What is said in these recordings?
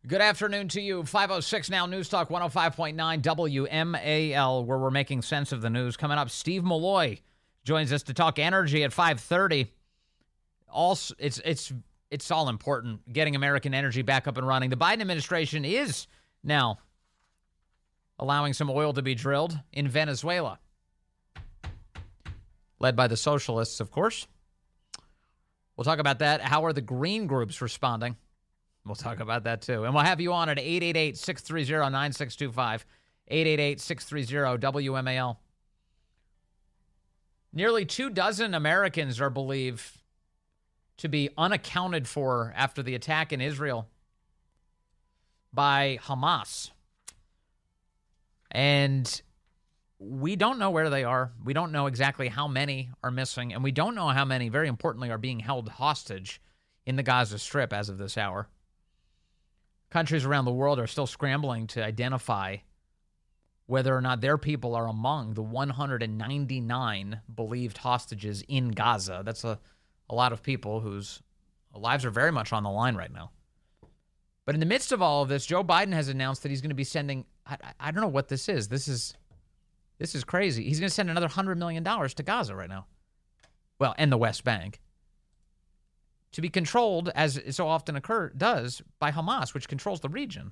Good afternoon to you. 506 now, News Talk 105.9 WMAL, where we're making sense of the news. Coming up, Steve Milloy joins us to talk energy at 5:30. It's all important, getting American energy back up and running. The Biden administration is now allowing some oil to be drilled in Venezuela, led by the socialists, of course. We'll talk about that. How are the green groups responding? We'll talk about that, too. And we'll have you on at 888-630-9625, 888-630-WMAL. Nearly 24 Americans are believed to be unaccounted for after the attack in Israel by Hamas. And we don't know where they are. We don't know exactly how many are missing. And we don't know how many, very importantly, are being held hostage in the Gaza Strip as of this hour. Countries around the world are still scrambling to identify whether or not their people are among the 199 believed hostages in Gaza. That's a lot of people whose lives are very much on the line right now. But in the midst of all of this, Joe Biden has announced that he's going to be sending, I don't know what this is. This is crazy. He's going to send another $100 million to Gaza right now. Well, and the West Bank, to be controlled, as it so often does, by Hamas, which controls the region.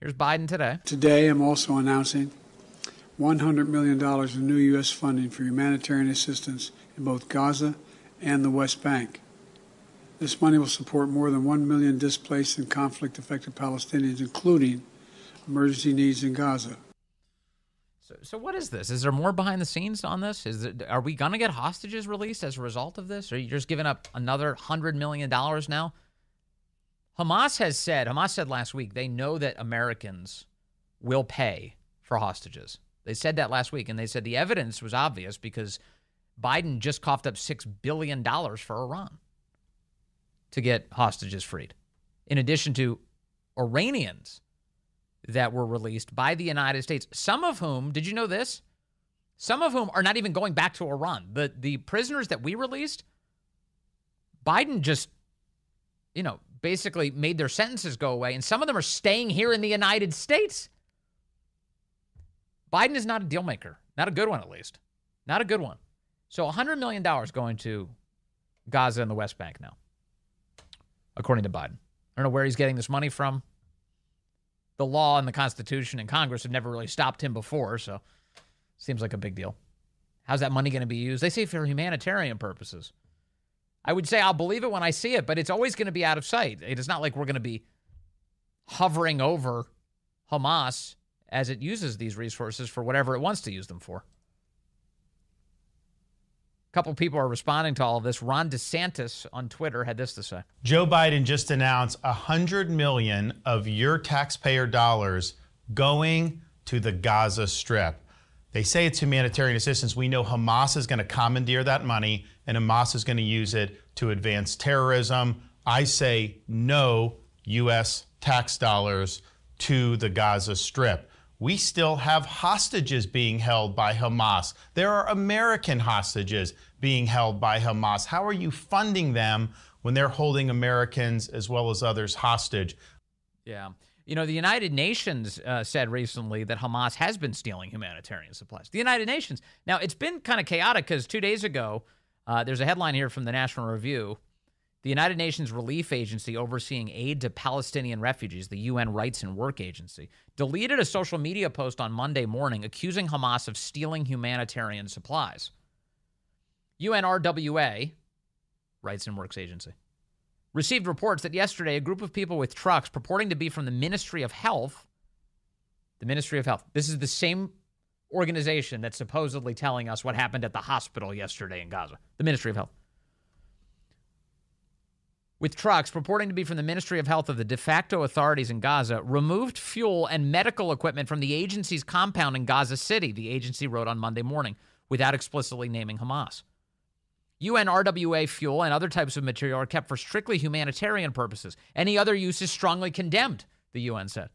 Here's Biden today. Today, I'm also announcing $100 million in new U.S. funding for humanitarian assistance in both Gaza and the West Bank. This money will support more than 1 million displaced and conflict-affected Palestinians, including emergency needs in Gaza. So what is this? Is there more behind the scenes on this? Are we going to get hostages released as a result of this? Or are you just giving up another $100 million now? Hamas said last week, they know that Americans will pay for hostages. They said that last week, and they said the evidence was obvious because Biden just coughed up $6 billion for Iran to get hostages freed, in addition to Iranians that were released by the United States, some of whom, did you know this? Some of whom are not even going back to Iran. The prisoners that we released, Biden just, basically made their sentences go away, and some of them are staying here in the United States. Biden is not a deal maker. Not a good one, at least. Not a good one. So $100 million going to Gaza and the West Bank now, according to Biden. I don't know where he's getting this money from. The law and the Constitution and Congress have never really stopped him before, so seems like a big deal. How's that money going to be used? They say for humanitarian purposes. I would say I'll believe it when I see it, but it's always going to be out of sight. It is not like we're going to be hovering over Hamas as it uses these resources for whatever it wants to use them for. A couple people are responding to all of this. Ron DeSantis on Twitter had this to say. Joe Biden just announced $100 million of your taxpayer dollars going to the Gaza Strip. They say it's humanitarian assistance. We know Hamas is going to commandeer that money, and Hamas is going to use it to advance terrorism. I say no U.S. tax dollars to the Gaza Strip. We still have hostages being held by Hamas. There are American hostages being held by Hamas. How are you funding them when they're holding Americans as well as others hostage? Yeah. The United Nations said recently that Hamas has been stealing humanitarian supplies. The United Nations. Now, it's been kind of chaotic because 2 days ago, there's a headline here from the National Review. The United Nations Relief Agency overseeing aid to Palestinian refugees, the UN Rights and Work Agency, deleted a social media post on Monday morning accusing Hamas of stealing humanitarian supplies. UNRWA, Rights and Works Agency, received reports that yesterday a group of people with trucks purporting to be from the Ministry of Health, this is the same organization that's supposedly telling us what happened at the hospital yesterday in Gaza, the Ministry of Health, with trucks purporting to be from the Ministry of Health of the de facto authorities in Gaza, removed fuel and medical equipment from the agency's compound in Gaza City, the agency wrote on Monday morning, without explicitly naming Hamas. UNRWA fuel and other types of material are kept for strictly humanitarian purposes. Any other use is strongly condemned, the UN said.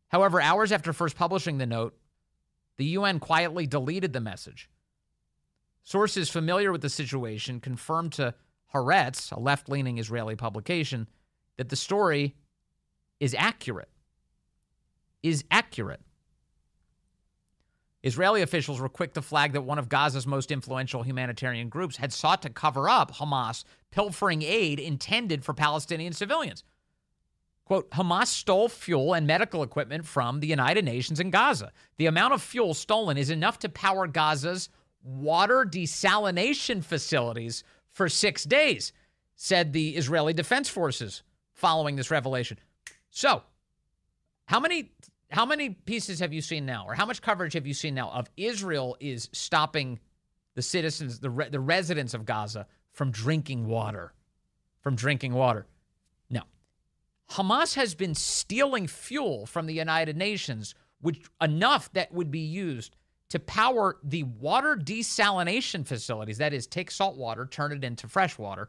However, hours after first publishing the note, the UN quietly deleted the message. Sources familiar with the situation confirmed to Haaretz, a left-leaning Israeli publication, that the story is accurate. Israeli officials were quick to flag that one of Gaza's most influential humanitarian groups had sought to cover up Hamas pilfering aid intended for Palestinian civilians. Quote, Hamas stole fuel and medical equipment from the United Nations in Gaza. The amount of fuel stolen is enough to power Gaza's water desalination facilities for 6 days, said the Israeli Defense Forces following this revelation. So, how many pieces have you seen now, or how much coverage have you seen now of Israel is stopping the citizens, the residents of Gaza from drinking water? No. Hamas has been stealing fuel from the United Nations, which enough that would be used to power the water desalination facilities. That is, take salt water, turn it into fresh water,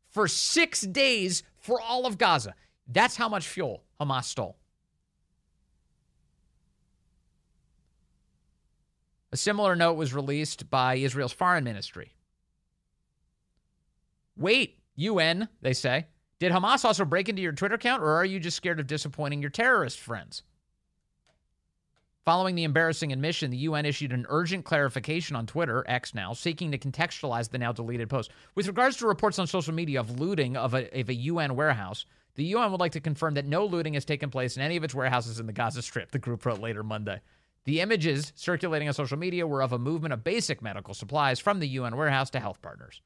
for 6 days for all of Gaza. That's how much fuel Hamas stole. A similar note was released by Israel's foreign ministry. Wait, UN, they say. Did Hamas also break into your Twitter account, or are you just scared of disappointing your terrorist friends? Following the embarrassing admission, the UN issued an urgent clarification on Twitter, X now, seeking to contextualize the now deleted post. With regards to reports on social media of looting of a UN warehouse, the UN would like to confirm that no looting has taken place in any of its warehouses in the Gaza Strip, the group wrote later Monday. The images circulating on social media were of a movement of basic medical supplies from the UN warehouse to health partners.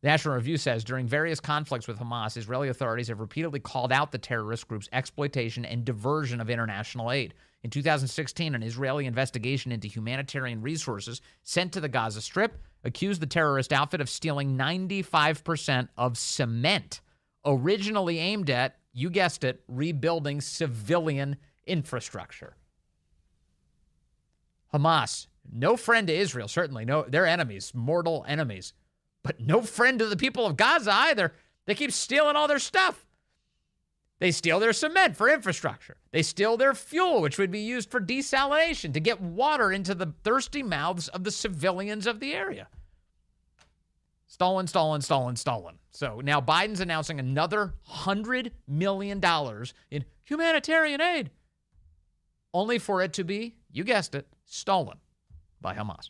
The National Review says, during various conflicts with Hamas, Israeli authorities have repeatedly called out the terrorist group's exploitation and diversion of international aid. In 2016, an Israeli investigation into humanitarian resources sent to the Gaza Strip accused the terrorist outfit of stealing 95% of cement, originally aimed at, you guessed it, rebuilding civilian infrastructure. Hamas, no friend to Israel, certainly. No, they're enemies, mortal enemies. But no friend to the people of Gaza either. They keep stealing all their stuff. They steal their cement for infrastructure. They steal their fuel, which would be used for desalination to get water into the thirsty mouths of the civilians of the area. Stolen. So now Biden's announcing another $100 million in humanitarian aid, only for it to be, you guessed it, stolen by Hamas.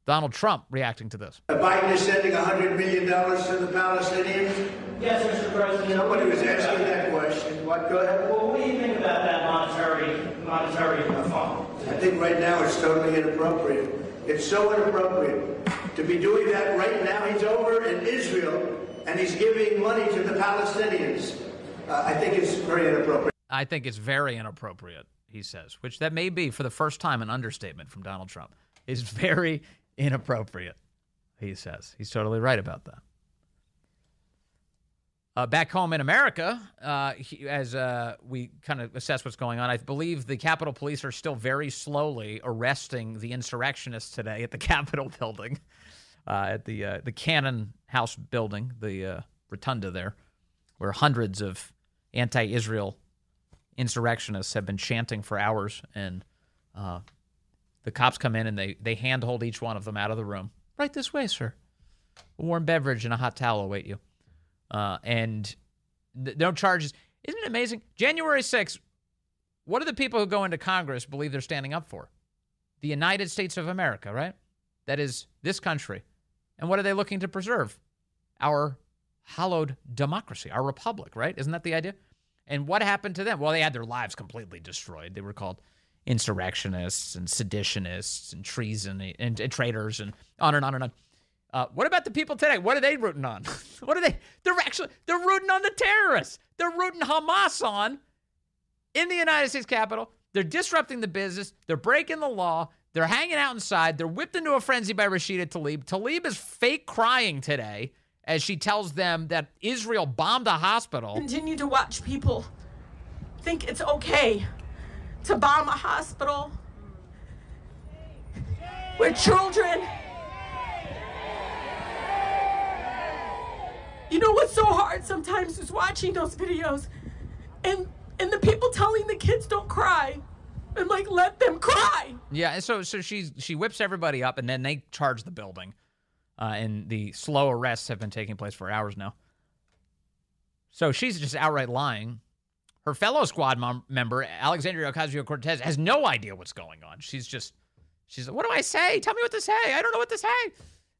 Donald Trump reacting to this. Biden is sending $100 million to the Palestinians? Yes, Mr. President. Nobody was asking that question. What? Go ahead. Well, what do you think about that monetary fund? I think right now it's totally inappropriate. It's so inappropriate to be doing that right now. He's over in Israel, and he's giving money to the Palestinians. I think it's very inappropriate. I think it's very inappropriate, he says, which that may be, for the first time, an understatement from Donald Trump. It's very inappropriate, he says. He's totally right about that. Back home in America, as we kind of assess what's going on, I believe the Capitol Police are still very slowly arresting the insurrectionists today at the Capitol building, at the Cannon House building, the rotunda there, where hundreds of anti-Israel insurrectionists have been chanting for hours, and the cops come in and they handhold each one of them out of the room. Right this way, sir. A warm beverage and a hot towel await you. And no charges. Isn't it amazing? January 6th, what do the people who go into Congress believe they're standing up for? The United States of America, right? That is this country. And what are they looking to preserve? Our hallowed democracy, our republic, right? Isn't that the idea? And what happened to them? Well, they had their lives completely destroyed. They were called insurrectionists and seditionists and treason and traitors and on and on and on. What about the people today? What are they rooting on? What are they? They're rooting on the terrorists. They're rooting Hamas on in the United States Capitol. They're disrupting the business. They're breaking the law. They're hanging out inside. They're whipped into a frenzy by Rashida Tlaib. Tlaib is fake crying today as she tells them that Israel bombed a hospital. Continue to watch people think it's okay to bomb a hospital where children. You know what's so hard sometimes is watching those videos and the people telling the kids don't cry. And like, let them cry. Yeah, and so she whips everybody up, and then they charge the building. And the slow arrests have been taking place for hours now. So she's just outright lying. Her fellow squad member, Alexandria Ocasio-Cortez, has no idea what's going on. She's like, what do I say? Tell me what to say. I don't know what to say.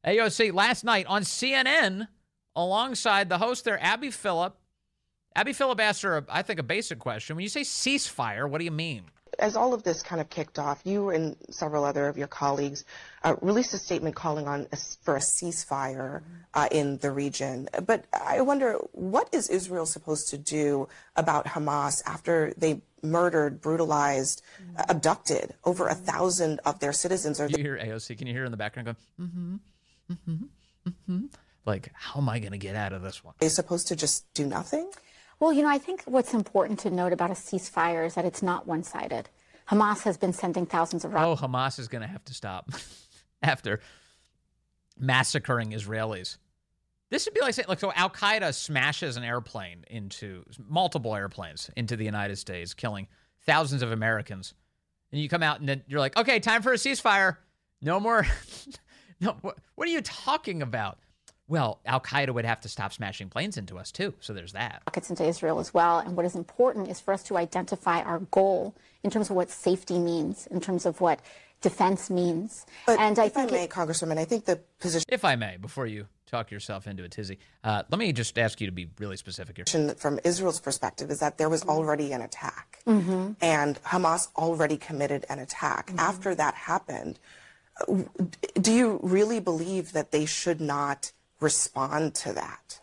AOC last night on CNN, alongside the host there, Abby Phillip. Abby Phillip asked her, I think, a basic question. When you say ceasefire, what do you mean? As all of this kind of kicked off, you and several other of your colleagues released a statement calling for a ceasefire in the region. But I wonder, what is Israel supposed to do about Hamas after they murdered, brutalized, abducted over 1,000 of their citizens? Do you hear AOC? Can you hear her in the background going, Like, how am I going to get out of this one? Are they supposed to just do nothing? Well, I think what's important to note about a ceasefire is that it's not one-sided. Hamas has been sending thousands of rockets. Oh, Hamas is going to have to stop after massacring Israelis. This would be like saying, so Al-Qaeda smashes an airplane multiple airplanes into the United States, killing thousands of Americans. And you come out and then you're like, okay, time for a ceasefire. No more. No, what are you talking about? Well, Al-Qaeda would have to stop smashing planes into us, too. So there's that. Rockets into Israel as well. And what is important is for us to identify our goal in terms of what safety means, in terms of what defense means. But and if I may, Congresswoman, I think the position... If I may, before you talk yourself into a tizzy, let me just ask you to be really specific here. From Israel's perspective is that there was already an attack. And Hamas already committed an attack. After that happened, do you really believe that they should not respond to that?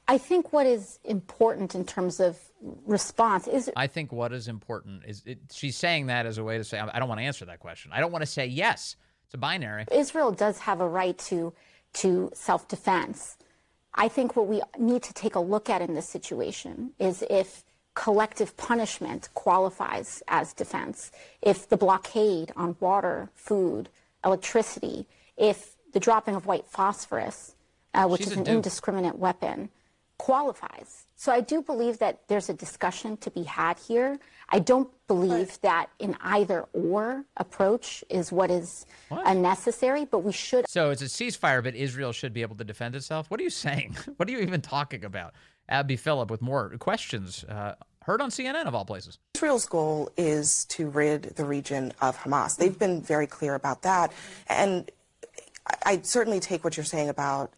I think what is important in terms of response is... I think what is important is... she's saying that as a way to say, I don't want to answer that question. I don't want to say yes. It's a binary. Israel does have a right to self-defense. I think what we need to take a look at in this situation is if collective punishment qualifies as defense, if the blockade on water, food, electricity, if the dropping of white phosphorus, which is an indiscriminate weapon, qualifies. So I do believe that there's a discussion to be had here. I don't believe that an either-or approach is what is necessary, but we should... So it's a ceasefire, but Israel should be able to defend itself? What are you saying? What are you even talking about? Abby Phillip with more questions. Heard on CNN, of all places. Israel's goal is to rid the region of Hamas. They've been very clear about that. And I certainly take what you're saying about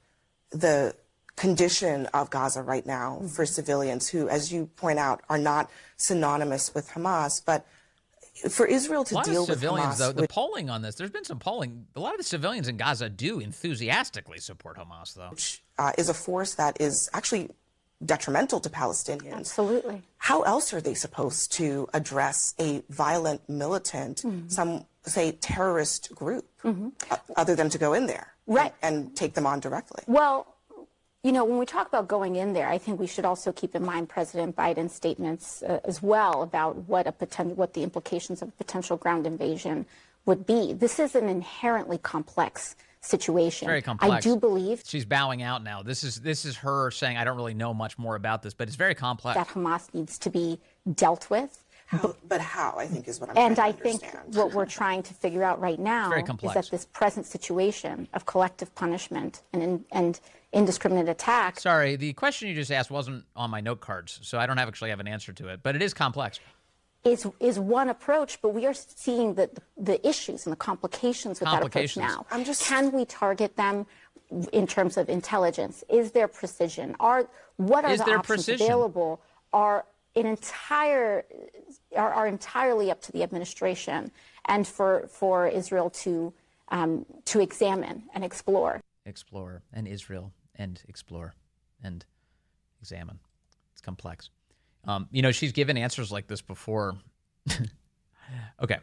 the condition of Gaza right now for civilians who, as you point out, are not synonymous with Hamas. But for Israel to deal with civilians, though, the polling on this, there's been some polling. A lot of the civilians in Gaza do enthusiastically support Hamas, though. Which is a force that is actually detrimental to Palestinians. Absolutely. How else are they supposed to address a violent, militant, some say terrorist group, other than to go in there and take them on directly? Well, when we talk about going in there, I think we should also keep in mind President Biden's statements as well about what the implications of a potential ground invasion would be. This is an inherently complex situation. Very complex. I do believe she's bowing out now. This is her saying, I don't really know much more about this, but it's very complex. That Hamas needs to be dealt with. But how, I think, is what I'm trying to understand. And I think what we're trying to figure out right now is that this present situation of collective punishment and indiscriminate attack. Sorry, the question you just asked wasn't on my note cards, so I don't actually have an answer to it, but it is complex. Is one approach, but we are seeing the issues and the complications with that approach now. Can we target them in terms of intelligence? Is there precision? What are the options available? Are entirely up to the administration and for Israel to examine and explore. Explore and Israel and explore and examine. It's complex. She's given answers like this before. Okay,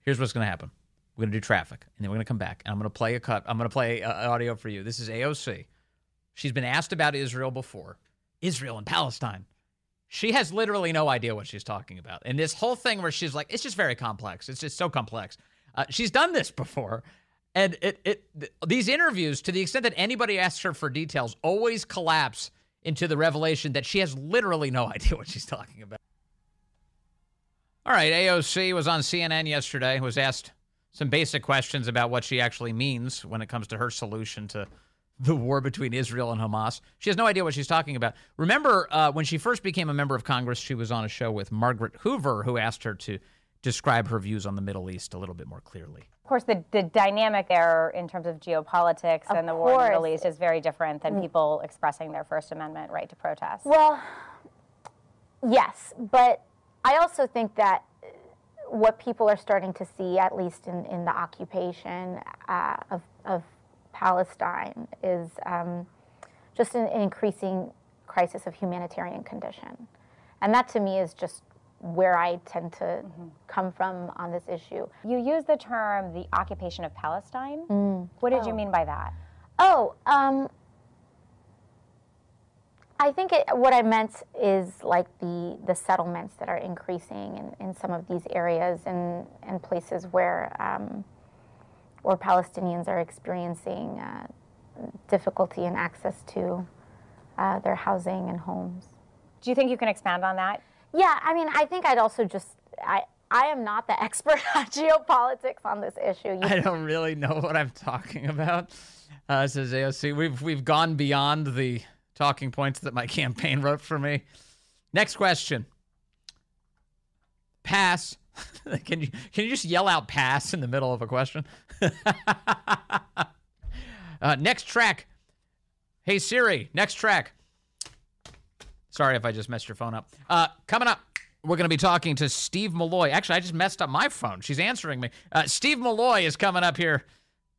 here's what's going to happen. We're going to do traffic, and then we're going to come back, and I'm going to play a cut. I'm going to play audio for you. This is AOC. She's been asked about Israel before. Israel and Palestine. She has literally no idea what she's talking about. And this whole thing where she's like, it's just very complex. It's just so complex. She's done this before. And these interviews, to the extent that anybody asks her for details, always collapse into the revelation that she has literally no idea what she's talking about. All right, AOC was on CNN yesterday, was asked some basic questions about what she actually means when it comes to her solution to the war between Israel and Hamas. She has no idea what she's talking about. Remember, when she first became a member of Congress, she was on a show with Margaret Hoover, who asked her to describe her views on the Middle East a little bit more clearly. Of course, the dynamic there in terms of geopolitics and the war in the Middle East is very different than people expressing their First Amendment right to protest. Well, yes, but I also think that what people are starting to see, at least in the occupation of Palestine, is just an increasing crisis of humanitarian condition. And that, to me, is just where I tend to come from on this issue. You use the term the occupation of Palestine. What did you mean by that? I think what I meant is like the settlements that are increasing in some of these areas and places where Palestinians are experiencing difficulty in access to their housing and homes. Do you think you can expand on that? Yeah, I mean, I think I'd also I am not the expert on geopolitics on this issue. I don't really know what I'm talking about, says AOC. We've gone beyond the talking points that my campaign wrote for me. Next question. Pass. Can you just yell out pass in the middle of a question? Next track. Hey Siri, next track. Sorry if I just messed your phone up. Coming up, we're going to be talking to Steve Milloy. Actually, I just messed up my phone. She's answering me. Steve Milloy is coming up here.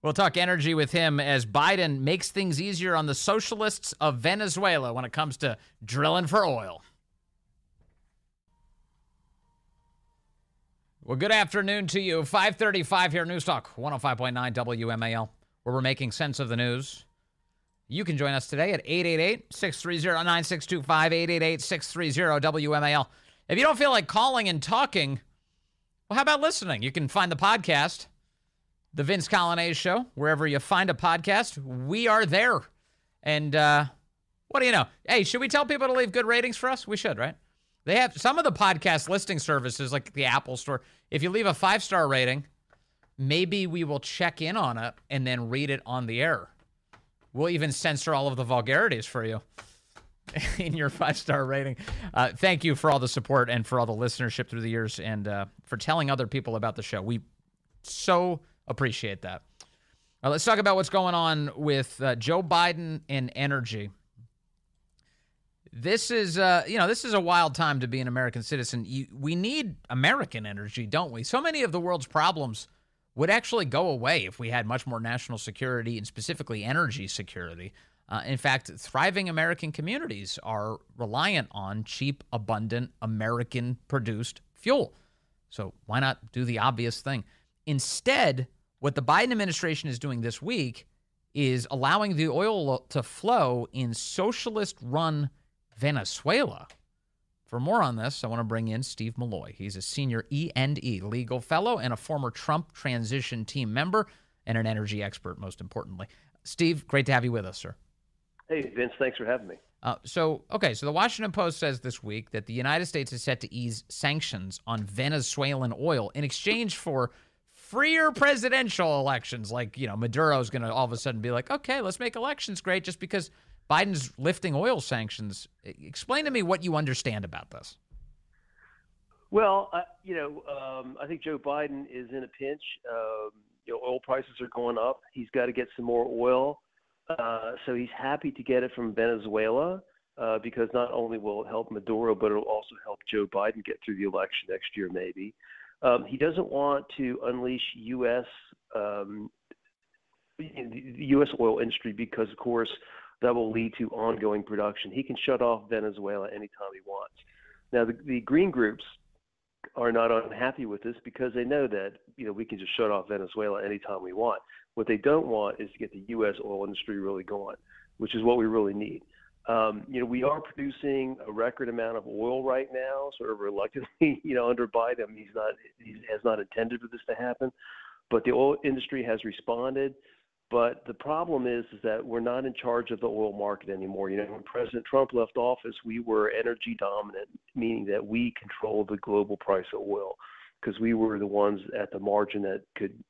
We'll talk energy with him as Biden makes things easier on the socialists of Venezuela when it comes to drilling for oil. Well, good afternoon to you. 5:35 here, News Talk 105.9 WMAL, where we're making sense of the news. You can join us today at 888-630-9625, 888-630-WMAL. If you don't feel like calling and talking, well, how about listening? You can find the podcast, The Vince Coglianese Show, wherever you find a podcast. We are there. And what do you know? Hey, should we tell people to leave good ratings for us? We should, right? They have some of the podcast listing services, like the Apple Store. If you leave a 5-star rating, maybe we will check in on it and then read it on the air. We'll even censor all of the vulgarities for you in your 5-star rating. Thank you for all the support and for all the listenership through the years and for telling other people about the show. We so appreciate that. Let's talk about what's going on with Joe Biden and energy. This is, this is a wild time to be an American citizen. We need American energy, don't we? So many of the world's problems would actually go away if we had much more national security and specifically energy security. In fact, thriving American communities are reliant on cheap, abundant, American-produced fuel. So why not do the obvious thing? Instead, what the Biden administration is doing this week is allowing the oil to flow in socialist-run Venezuela. For more on this, I want to bring in Steve Milloy. He's a senior E&E Legal Fellow and a former Trump transition team member and an energy expert, most importantly. Steve, great to have you with us, sir. Hey, Vince, thanks for having me. So the Washington Post says this week that the United States is set to ease sanctions on Venezuelan oil in exchange for freer presidential elections. Like, Maduro's going to all of a sudden be like, okay, let's make elections great just because Biden's lifting oil sanctions. Explain to me what you understand about this. Well, I think Joe Biden is in a pinch. Oil prices are going up. He's got to get some more oil. So he's happy to get it from Venezuela because not only will it help Maduro, but it'll also help Joe Biden get through the election next year, maybe. He doesn't want to unleash the U.S. oil industry because, of course, that will lead to ongoing production. He can shut off Venezuela anytime he wants. Now, the green groups are not unhappy with this because they know that we can just shut off Venezuela anytime we want. What they don't want is to get the U.S. oil industry really going, which is what we really need. We are producing a record amount of oil right now, sort of reluctantly, under Biden. I mean, he has not intended for this to happen, but the oil industry has responded. But the problem is that we're not in charge of the oil market anymore. When President Trump left office, we were energy dominant, meaning that we controlled the global price of oil because we were the ones at the margin that could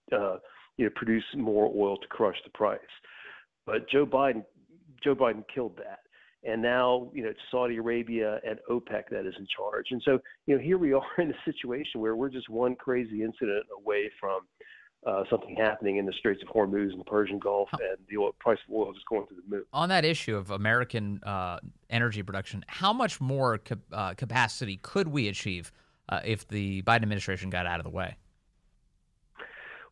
produce more oil to crush the price. But Joe Biden killed that. And now, it's Saudi Arabia and OPEC that is in charge. And so, here we are in a situation where we're just one crazy incident away from something happening in the Straits of Hormuz and the Persian Gulf, and the price of oil just going through the moon. On that issue of American energy production, how much more capacity could we achieve if the Biden administration got out of the way?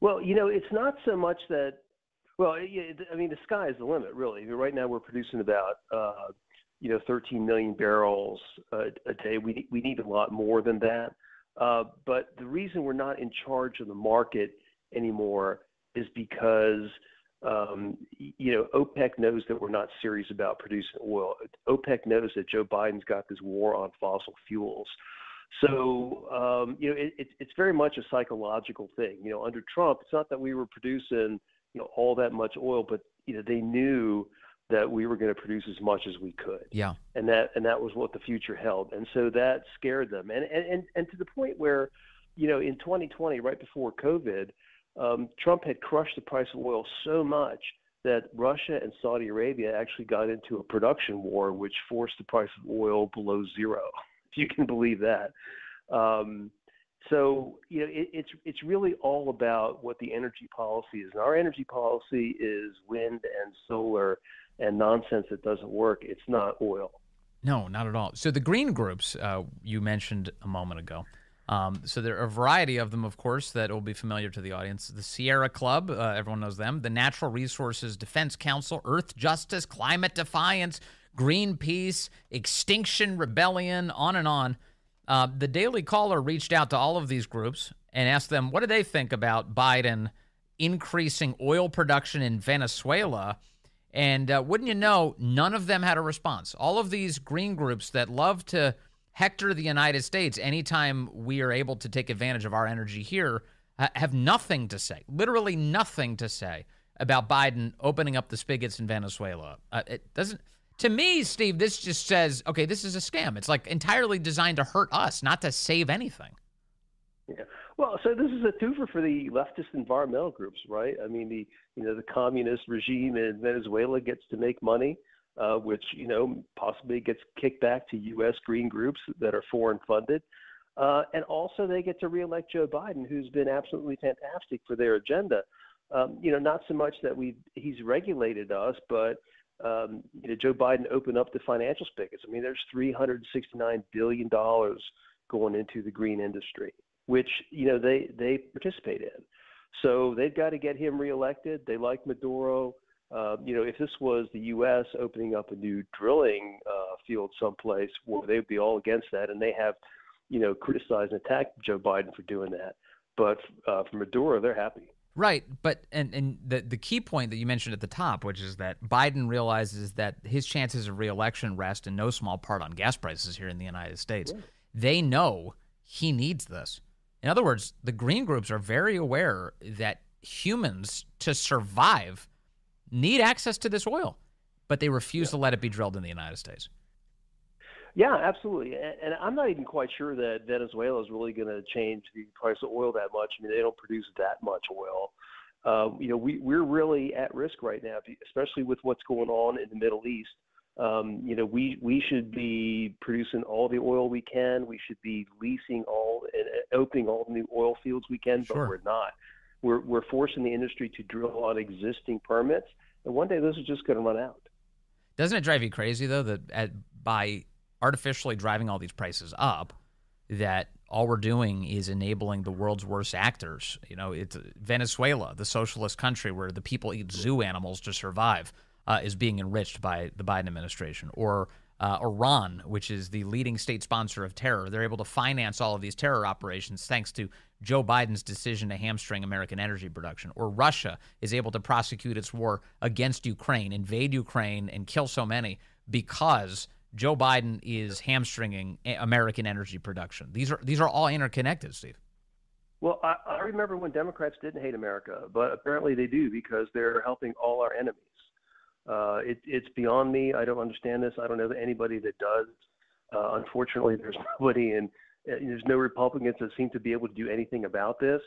Well, it's not so much that. Well, the sky is the limit, really. Right now, we're producing about 13 million barrels a day. We need a lot more than that. But the reason we're not in charge of the market anymore is because OPEC knows that we're not serious about producing oil. OPEC knows that Joe Biden's got this war on fossil fuels. So it's very much a psychological thing. Under Trump, it's not that we were producing all that much oil, but they knew that we were going to produce as much as we could. Yeah. And that was what the future held. And so that scared them. And to the point where, in 2020, right before COVID, Trump had crushed the price of oil so much that Russia and Saudi Arabia actually got into a production war, which forced the price of oil below zero, if you can believe that. So it's really all about what the energy policy is. And our energy policy is wind and solar and nonsense that doesn't work. It's not oil. No, not at all. So the green groups you mentioned a moment ago. So there are a variety of them, of course, that will be familiar to the audience. The Sierra Club, everyone knows them. The Natural Resources Defense Council, Earth Justice, Climate Defiance, Greenpeace, Extinction Rebellion, on and on. The Daily Caller reached out to all of these groups and asked them, what do they think about Biden increasing oil production in Venezuela? And wouldn't you know, none of them had a response. All of these green groups that love to hector the United States anytime we are able to take advantage of our energy here have nothing to say, literally nothing to say about Biden opening up the spigots in Venezuela. It doesn't. To me, Steve, this just says, okay, this is a scam. It's like entirely designed to hurt us, not to save anything. Yeah. Well, so this is a twofer for the leftist environmental groups, right? I mean, the communist regime in Venezuela gets to make money, which, possibly gets kicked back to U.S. green groups that are foreign funded. And also they get to reelect Joe Biden, who's been absolutely fantastic for their agenda. Not so much that he's regulated us, but Joe Biden opened up the financial spigots. I mean, there's $369 billion going into the green industry, which, they participate in. So they've got to get him reelected. They like Maduro. If this was the U.S. opening up a new drilling field someplace, well, they'd be all against that. And they have, criticized and attacked Joe Biden for doing that. But for Maduro, they're happy. Right, but and the key point that you mentioned at the top, which is that Biden realizes that his chances of re-election rest in no small part on gas prices here in the United States. Yeah. They know he needs this. In other words, the green groups are very aware that humans, to survive, need access to this oil, but they refuse to let it be drilled in the United States. Yeah, absolutely. And I'm not even quite sure that Venezuela is really going to change the price of oil that much. I mean, they don't produce that much oil. We're really at risk right now, especially with what's going on in the Middle East. We should be producing all the oil we can. We should be leasing all and opening all the new oil fields we can, but we're not. We're forcing the industry to drill on existing permits, and one day those are just going to run out. Doesn't it drive you crazy, though, that by artificially driving all these prices up, that all we're doing is enabling the world's worst actors? It's Venezuela, the socialist country where the people eat zoo animals to survive, is being enriched by the Biden administration. Or Iran, which is the leading state sponsor of terror. They're able to finance all of these terror operations thanks to Joe Biden's decision to hamstring American energy production. Or Russia is able to prosecute its war against Ukraine, invade Ukraine, and kill so many because Joe Biden is hamstringing American energy production. These are all interconnected, Steve. Well, I remember when Democrats didn't hate America, but apparently they do because they're helping all our enemies. It's beyond me. I don't understand this. I don't know anybody that does. Unfortunately, there's nobody, and there's no Republicans that seem to be able to do anything about this.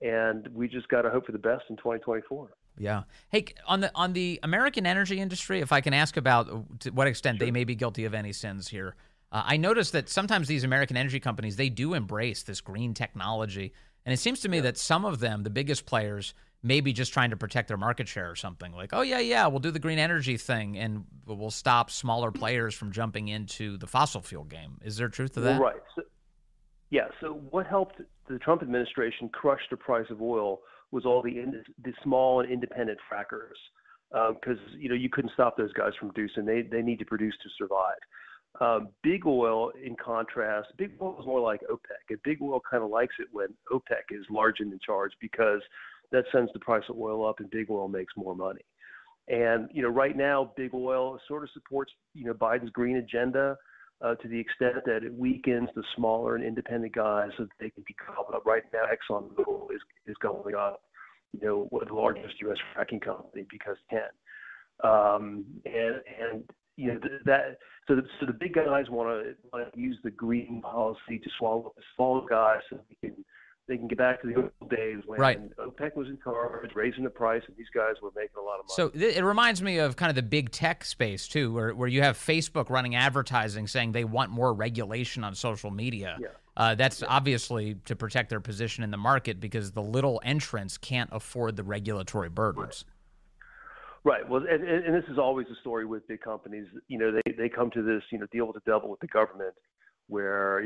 And we just got to hope for the best in 2024. Yeah. Hey, on the American energy industry, if I can ask about to what extent they may be guilty of any sins here. I noticed that sometimes these American energy companies, they do embrace this green technology. And it seems to me that some of them, the biggest players, may be just trying to protect their market share or something. Like, oh, yeah, we'll do the green energy thing and we'll stop smaller players from jumping into the fossil fuel game. Is there truth to that? Well, right. So what helped the Trump administration crush the price of oil was all the small and independent frackers, because you couldn't stop those guys from producing. They need to produce to survive. Big oil, in contrast, big oil is more like OPEC. And big oil kind of likes it when OPEC is large and in charge, because that sends the price of oil up and big oil makes more money. And right now, big oil sort of supports Biden's green agenda to the extent that it weakens the smaller and independent guys so that they can be caught up. Right now, ExxonMobil is going up, one of the largest U.S. fracking company because it can. So the big guys want to use the green policy to swallow up the small guys so they can get back to the old days when OPEC was in charge, raising the price, and these guys were making a lot of money. So it reminds me of kind of the big tech space, too, where you have Facebook running advertising saying they want more regulation on social media. Yeah. That's obviously to protect their position in the market because the little entrants can't afford the regulatory burdens. Right. Well, and this is always the story with big companies. They come to this, deal with the devil with the government, where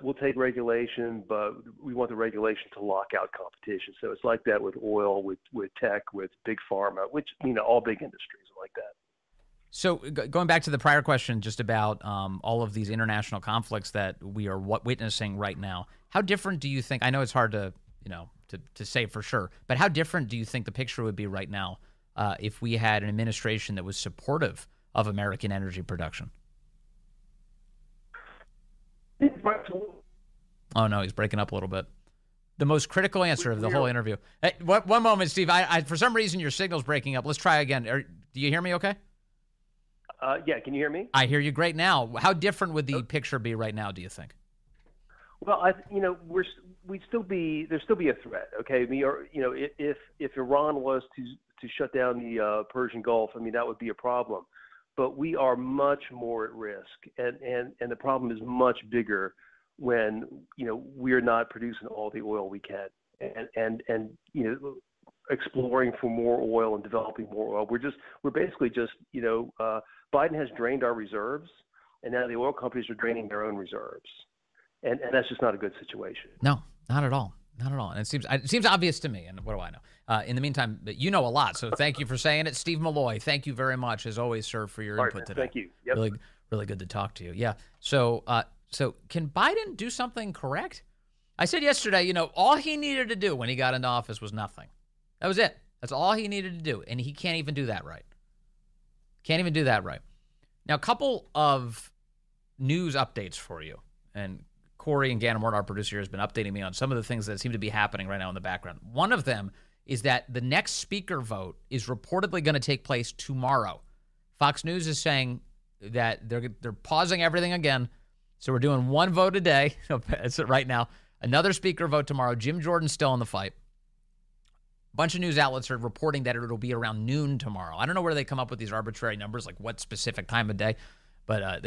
we'll take regulation, but we want the regulation to lock out competition. So it's like that with oil, with tech, with big pharma, which all big industries are like that. So going back to the prior question, just about all of these international conflicts that we are witnessing right now, how different do you think? I know it's hard to to say for sure, but how different do you think the picture would be right now if we had an administration that was supportive of American energy production? Oh, no, he's breaking up a little bit. The most critical answer of the whole interview. Hey, one moment, Steve. I for some reason, your signal's breaking up. Let's try again. Do you hear me okay? Yeah, can you hear me? I hear you great now. How different would the picture be right now, do you think? Well, there'd still be a threat, okay? If Iran was to shut down the Persian Gulf, that would be a problem. But we are much more at risk, and the problem is much bigger when we're not producing all the oil we can, and exploring for more oil and developing more oil. We're basically just Biden has drained our reserves, and now the oil companies are draining their own reserves, and that's just not a good situation. No, not at all. Not at all. And it seems obvious to me, and what do I know? In the meantime, you know a lot, so thank you for saying it. Steve Milloy, thank you very much, as always, sir, for your input today. Thank you. Yep. Really, really good to talk to you. Yeah. So can Biden do something correct? I said yesterday, all he needed to do when he got into office was nothing. That was it. That's all he needed to do, and he can't even do that right. Can't even do that right. Now, a couple of news updates for you, and Corey and Gannon, our producer, has been updating me on some of the things that seem to be happening right now in the background. One of them is that the next speaker vote is reportedly going to take place tomorrow. Fox News is saying that they're pausing everything again, so we're doing one vote a day. That's it right now. Another speaker vote tomorrow. Jim Jordan's still in the fight. A bunch of news outlets are reporting that it'll be around noon tomorrow. I don't know where they come up with these arbitrary numbers, like what specific time of day, but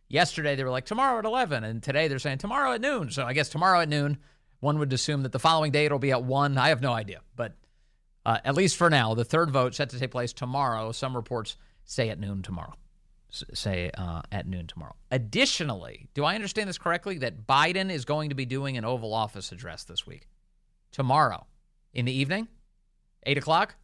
yesterday they were like tomorrow at 11, and today they're saying tomorrow at noon. So I guess tomorrow at noon, one would assume that the following day it'll be at 1. I have no idea, but at least for now, the third vote set to take place tomorrow. Some reports say at noon tomorrow. Additionally, do I understand this correctly, that Biden is going to be doing an Oval Office address this week? Tomorrow in the evening? 8 o'clock?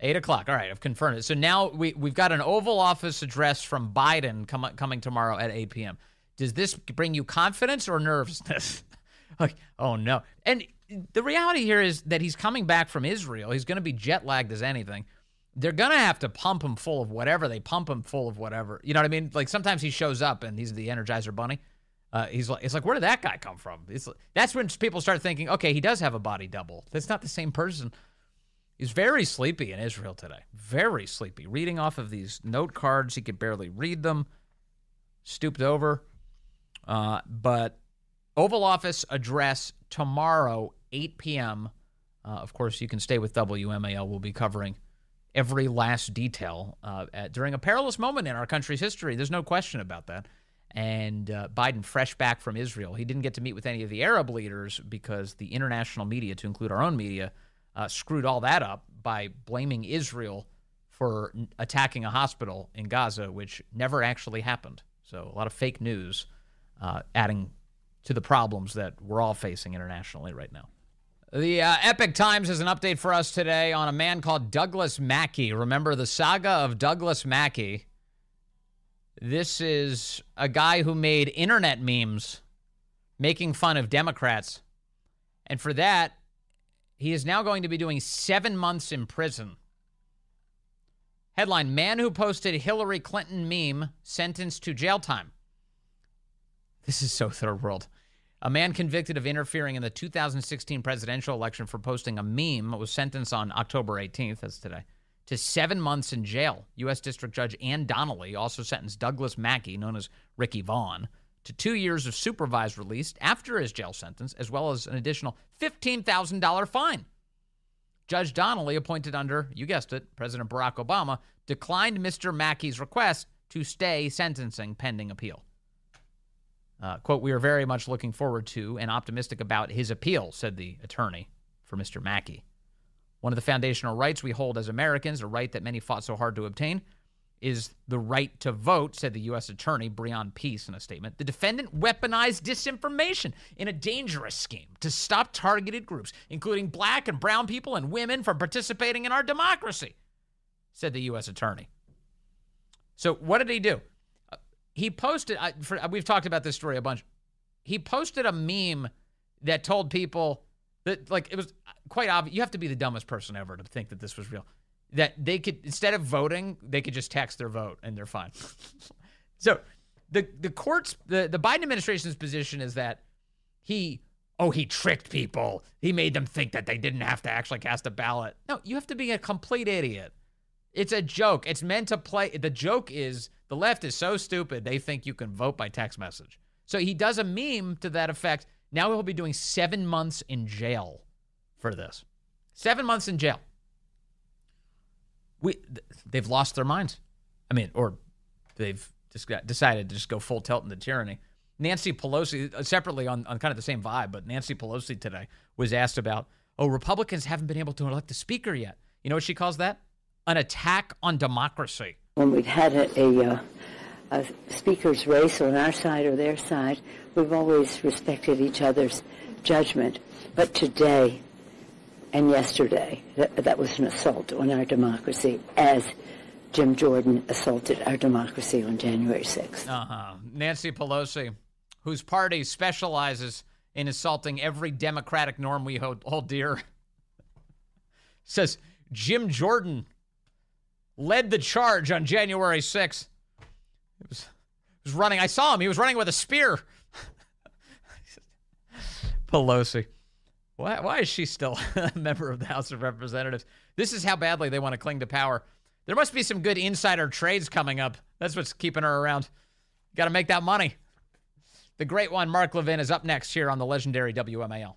8 o'clock. All right, I've confirmed it. So now we've got an Oval Office address from Biden coming tomorrow at 8 p.m. Does this bring you confidence or nervousness? Like, oh, no. And the reality here is that he's coming back from Israel. He's going to be jet-lagged as anything. They're going to have to pump him full of whatever. They pump him full of whatever. You know what I mean? Like, sometimes he shows up and he's the Energizer Bunny. It's like, where did that guy come from? That's when people start thinking, okay, he does have a body double. That's not the same person. He's very sleepy in Israel today. Very sleepy. Reading off of these note cards. He could barely read them. Stooped over. But Oval Office address tomorrow, 8 p.m. Of course, you can stay with WMAL. We'll be covering every last detail during a perilous moment in our country's history. There's no question about that. And Biden fresh back from Israel. He didn't get to meet with any of the Arab leaders because the international media, to include our own media, screwed all that up by blaming Israel for attacking a hospital in Gaza, which never actually happened. So a lot of fake news adding to the problems that we're all facing internationally right now. The Epic Times has an update for us today on a man called Douglas Mackey. Remember the saga of Douglas Mackey? This is a guy who made internet memes making fun of Democrats. And for that, he is now going to be doing 7 months in prison. Headline, man who posted Hillary Clinton meme sentenced to jail time. This is so third world. A man convicted of interfering in the 2016 presidential election for posting a meme was sentenced on October 18th, that's today, to 7 months in jail. U.S. District Judge Ann Donnelly also sentenced Douglas Mackey, known as Ricky Vaughn, to 2 years of supervised release after his jail sentence, as well as an additional $15,000 fine. Judge Donnelly, appointed under, you guessed it, President Barack Obama, declined Mr. Mackey's request to stay sentencing pending appeal. Quote, we are very much looking forward to and optimistic about his appeal, said the attorney for Mr. Mackey. One of the foundational rights we hold as Americans, a right that many fought so hard to obtain, is the right to vote, said the U.S. Attorney Breon Peace in a statement. The defendant weaponized disinformation in a dangerous scheme to stop targeted groups, including black and brown people and women, from participating in our democracy, said the U.S. Attorney. So what did he do? He posted, we've talked about this story a bunch. He posted a meme that told people that, like, it was quite obvious. You have to be the dumbest person ever to think that this was real. That they could, instead of voting, they could just text their vote and they're fine. So the courts, the Biden administration's position is that he tricked people. He made them think that they didn't have to actually cast a ballot. No, you have to be a complete idiot. It's a joke. It's meant to play. The joke is the left is so stupid they think you can vote by text message. So he does a meme to that effect. Now he'll be doing 7 months in jail for this. 7 months in jail. They've lost their minds. I mean, or they've just decided to just go full tilt into tyranny. Nancy Pelosi, separately on kind of the same vibe, but Nancy Pelosi today was asked about, Republicans haven't been able to elect a speaker yet. You know what she calls that? An attack on democracy. When we've had a speaker's race on our side or their side, we've always respected each other's judgment. But today and yesterday, that was an assault on our democracy, as Jim Jordan assaulted our democracy on January 6th. Nancy Pelosi, whose party specializes in assaulting every democratic norm we hold dear, says Jim Jordan led the charge on January 6th. He was running. I saw him. He was running with a spear. Pelosi. Why is she still a member of the House of Representatives? This is how badly they want to cling to power. There must be some good insider trades coming up. That's what's keeping her around. Got to make that money. The great one, Mark Levin, is up next here on the legendary WMAL.